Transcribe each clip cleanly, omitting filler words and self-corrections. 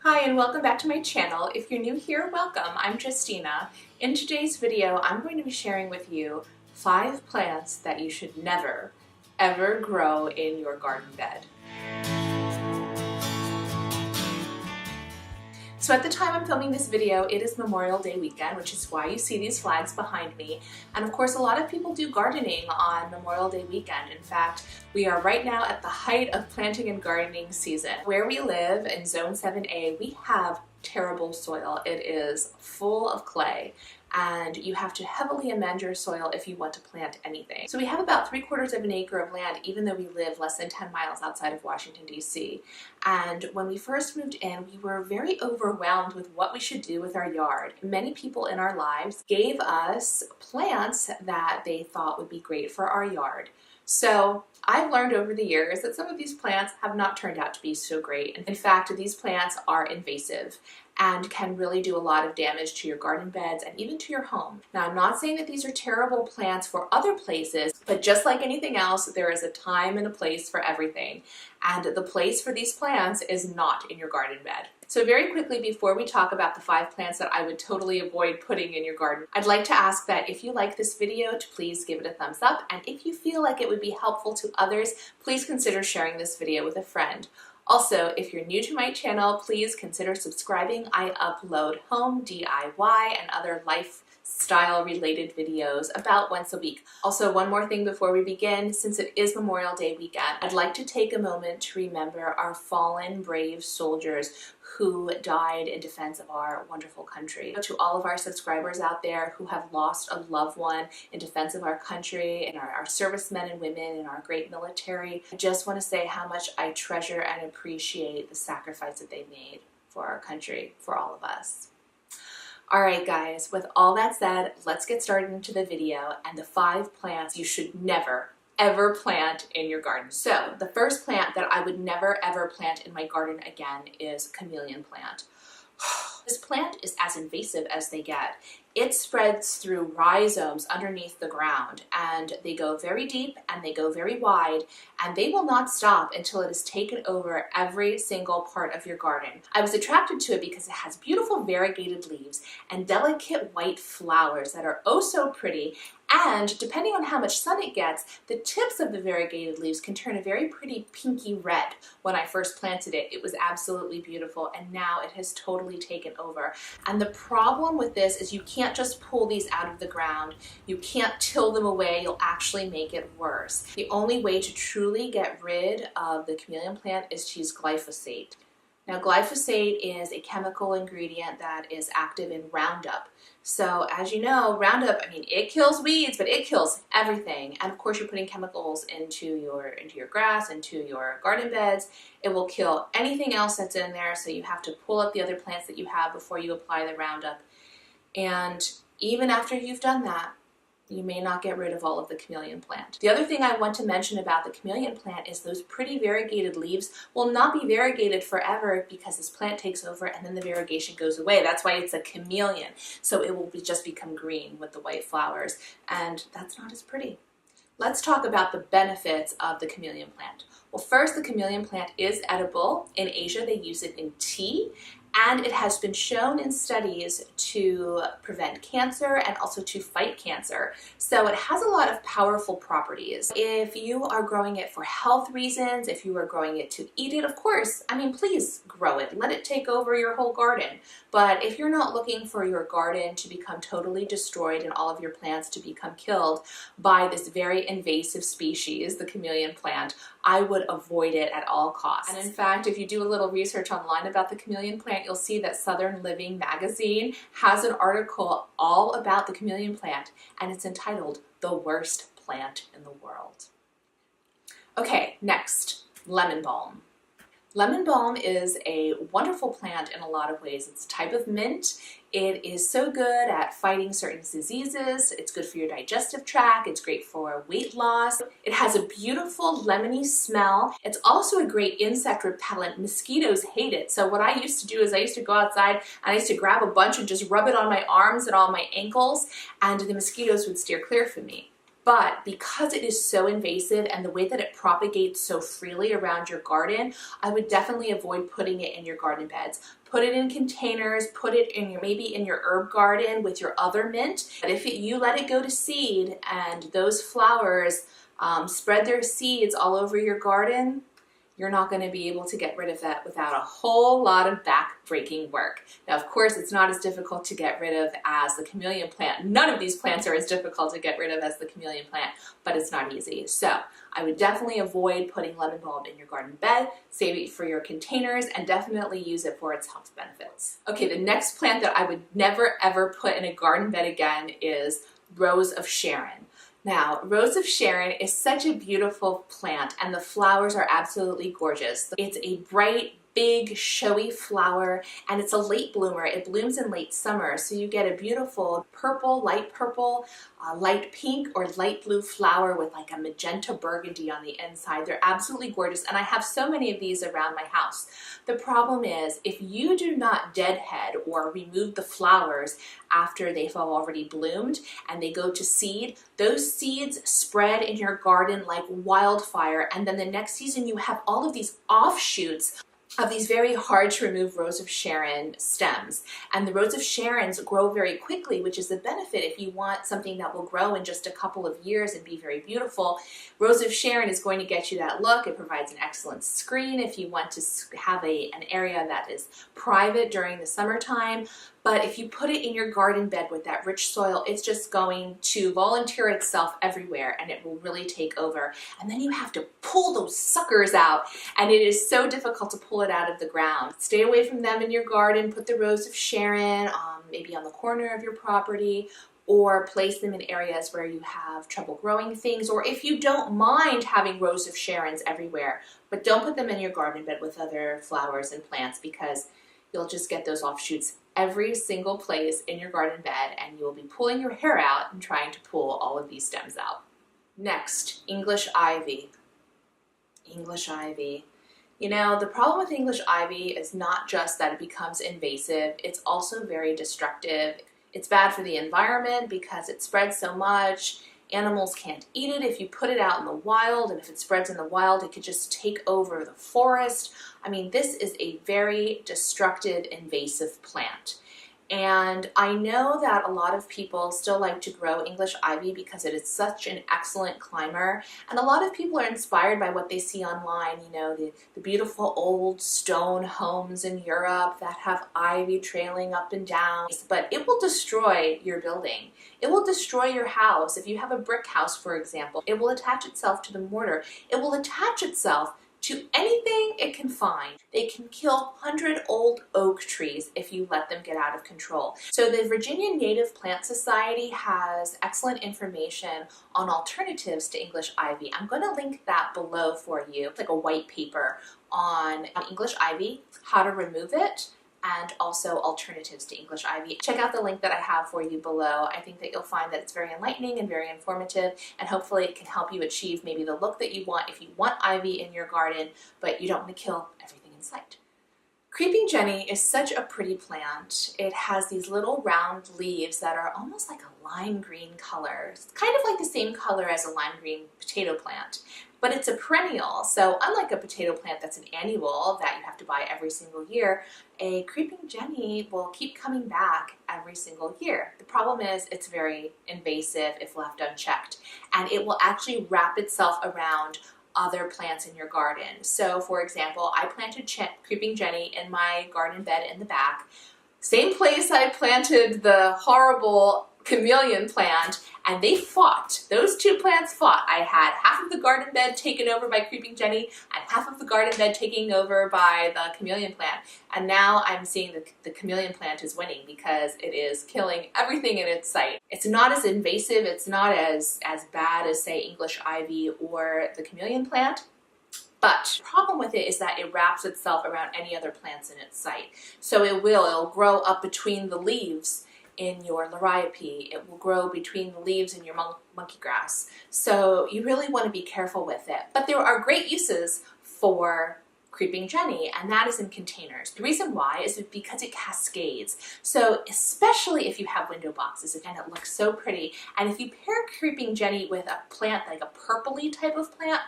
Hi and welcome back to my channel. If you're new here, welcome. I'm Justina. In today's video, I'm going to be sharing with you 5 plants that you should never, ever grow in your garden bed. So at the time I'm filming this video, it is Memorial Day weekend, which is why you see these flags behind me. And of course, a lot of people do gardening on Memorial Day weekend. In fact, we are right now at the height of planting and gardening season. Where we live in Zone 7A, we have terrible soil. It is full of clay, and you have to heavily amend your soil if you want to plant anything. So we have about 3/4 of an acre of land, even though we live less than 10 miles outside of Washington, D.C. And when we first moved in, we were very overwhelmed with what we should do with our yard. Many people in our lives gave us plants that they thought would be great for our yard. So I've learned over the years that some of these plants have not turned out to be so great. In fact, these plants are invasive and can really do a lot of damage to your garden beds and even to your home. Now, I'm not saying that these are terrible plants for other places, but just like anything else, there is a time and a place for everything. And the place for these plants is not in your garden bed. So very quickly, before we talk about the 5 plants that I would totally avoid putting in your garden, I'd like to ask that if you like this video, to please give it a thumbs up. And if you feel like it would be helpful to others, please consider sharing this video with a friend. Also, if you're new to my channel, please consider subscribing. I upload home, DIY, and other lifestyle related videos about once a week. Also, one more thing before we begin, since it is Memorial Day weekend, I'd like to take a moment to remember our fallen brave soldiers who died in defense of our wonderful country. To all of our subscribers out there who have lost a loved one in defense of our country and our servicemen and women in our great military, I just want to say how much I treasure and appreciate the sacrifice that they made for our country, for all of us. Alright guys, with all that said, let's get started into the video and the 5 plants you should never ever plant in your garden. So the first plant that I would never ever plant in my garden again is Chameleon Plant. This plant is as invasive as they get. It spreads through rhizomes underneath the ground, and they go very deep and they go very wide, and they will not stop until it has taken over every single part of your garden. I was attracted to it because it has beautiful variegated leaves and delicate white flowers that are oh so pretty, and depending on how much sun it gets, the tips of the variegated leaves can turn a very pretty pinky red. When I first planted it, it was absolutely beautiful, and now it has totally taken over. And the problem with this is you can't just pull these out of the ground. You can't till them away. You'll actually make it worse. The only way to truly get rid of the chameleon plant is to use glyphosate. Now, glyphosate is a chemical ingredient that is active in Roundup. So as you know, Roundup, I mean, it kills weeds, but it kills everything. And of course, you're putting chemicals into your grass, into your garden beds. It will kill anything else that's in there. So you have to pull up the other plants that you have before you apply the Roundup. And even after you've done that, you may not get rid of all of the chameleon plant. The other thing I want to mention about the chameleon plant is those pretty variegated leaves will not be variegated forever because this plant takes over and then the variegation goes away. That's why it's a chameleon. So it will just become green with the white flowers, and that's not as pretty. Let's talk about the benefits of the chameleon plant. Well, first, the chameleon plant is edible. In Asia, they use it in tea, and it has been shown in studies to prevent cancer and also to fight cancer. So it has a lot of powerful properties. If you are growing it for health reasons, if you are growing it to eat it, of course, I mean, please grow it. Let it take over your whole garden. But if you're not looking for your garden to become totally destroyed and all of your plants to become killed by this very invasive species, the chameleon plant, I would avoid it at all costs. And in fact, if you do a little research online about the chameleon plant, you'll see that Southern Living magazine has an article all about the chameleon plant, and it's entitled "The Worst Plant in the World." Okay, next, lemon balm. Lemon balm is a wonderful plant in a lot of ways. It's a type of mint. It is so good at fighting certain diseases. It's good for your digestive tract. It's great for weight loss. It has a beautiful lemony smell. It's also a great insect repellent. Mosquitoes hate it. So what I used to do is I used to go outside and I used to grab a bunch and just rub it on my arms and on my ankles, and the mosquitoes would steer clear from me. But because it is so invasive and the way that it propagates so freely around your garden, I would definitely avoid putting it in your garden beds. Put it in containers, put it in maybe in your herb garden with your other mint. But if you let it go to seed and those flowers spread their seeds all over your garden, you're not going to be able to get rid of that without a whole lot of back-breaking work. Now, of course, it's not as difficult to get rid of as the chameleon plant. None of these plants are as difficult to get rid of as the chameleon plant, but it's not easy. So I would definitely avoid putting lemon balm in your garden bed, save it for your containers, and definitely use it for its health benefits. Okay, the next plant that I would never ever put in a garden bed again is Rose of Sharon. Now, Rose of Sharon is such a beautiful plant and the flowers are absolutely gorgeous. It's a bright, big, showy flower and it's a late bloomer. It blooms in late summer, so you get a beautiful purple, light pink or light blue flower with like a magenta burgundy on the inside. They're absolutely gorgeous and I have so many of these around my house. The problem is if you do not deadhead or remove the flowers after they've already bloomed and they go to seed, those seeds spread in your garden like wildfire, and then the next season you have all of these offshoots of these very hard to remove Rose of Sharon stems. And the Rose of Sharons grow very quickly, which is the benefit if you want something that will grow in just a couple of years and be very beautiful. Rose of Sharon is going to get you that look. It provides an excellent screen if you want to have an area that is private during the summertime. But if you put it in your garden bed with that rich soil, it's just going to volunteer itself everywhere and it will really take over. And then you have to pull those suckers out and it is so difficult to pull it out of the ground. Stay away from them in your garden. Put the Rose of Sharon maybe on the corner of your property, or place them in areas where you have trouble growing things, or if you don't mind having Rose of Sharons everywhere, but don't put them in your garden bed with other flowers and plants because you'll just get those offshoots every single place in your garden bed and you'll be pulling your hair out and trying to pull all of these stems out. Next, English ivy. English ivy. You know, the problem with English ivy is not just that it becomes invasive, it's also very destructive. It's bad for the environment because it spreads so much. Animals can't eat it if you put it out in the wild, and if it spreads in the wild, it could just take over the forest. I mean, this is a very destructive, invasive plant. And I know that a lot of people still like to grow English ivy because it is such an excellent climber. And a lot of people are inspired by what they see online, you know, the beautiful old stone homes in Europe that have ivy trailing up and down. But it will destroy your building. It will destroy your house. If you have a brick house, for example, it will attach itself to the mortar. It will attach itself to anything it can find. They can kill 100 old oak trees if you let them get out of control. So the Virginia Native Plant Society has excellent information on alternatives to English ivy. I'm going to link that below for you. It's like a white paper on English ivy, how to remove it, and also alternatives to English ivy. Check out the link that I have for you below. I think that you'll find that it's very enlightening and very informative, and hopefully it can help you achieve maybe the look that you want if you want ivy in your garden, but you don't want to kill everything in sight. Creeping Jenny is such a pretty plant. It has these little round leaves that are almost like a lime green color. It's kind of like the same color as a lime green potato plant, but it's a perennial. So unlike a potato plant that's an annual that you have to buy every single year, a Creeping Jenny will keep coming back every single year. The problem is it's very invasive if left unchecked, and it will actually wrap itself around other plants in your garden. So for example, I planted Creeping Jenny in my garden bed in the back, same place I planted the horrible Chameleon Plant, and they fought. Those two plants fought. I had half of the garden bed taken over by Creeping Jenny and half of the garden bed taken over by the Chameleon Plant. And now I'm seeing the Chameleon Plant is winning because it is killing everything in its sight. It's not as invasive, it's not as bad as, say, English ivy or the Chameleon Plant. But the problem with it is that it wraps itself around any other plants in its sight. So it'll grow up between the leaves in your liriope. It will grow between the leaves in your monkey grass. So you really want to be careful with it. But there are great uses for Creeping Jenny, and that is in containers. The reason why is because it cascades. So especially if you have window boxes, again, it looks so pretty. And if you pair Creeping Jenny with a plant like a purpley type of plant,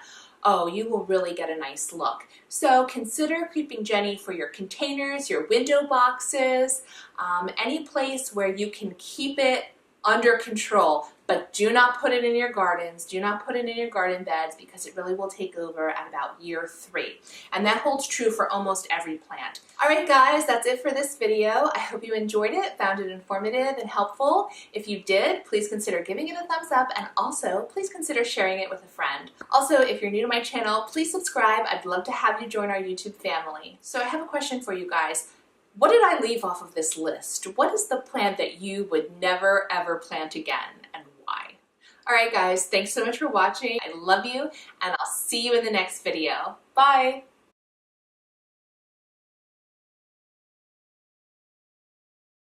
oh, you will really get a nice look. So consider Creeping Jenny for your containers, your window boxes, any place where you can keep it under control, but do not put it in your gardens, do not put it in your garden beds, because it really will take over at about year 3. And that holds true for almost every plant. Alright guys, that's it for this video. I hope you enjoyed it, found it informative and helpful. If you did, please consider giving it a thumbs up, and also please consider sharing it with a friend. Also, if you're new to my channel, please subscribe. I'd love to have you join our YouTube family. So I have a question for you guys. What did I leave off of this list? What is the plant that you would never ever plant again, and why? Alright guys, thanks so much for watching. I love you, and I'll see you in the next video. Bye!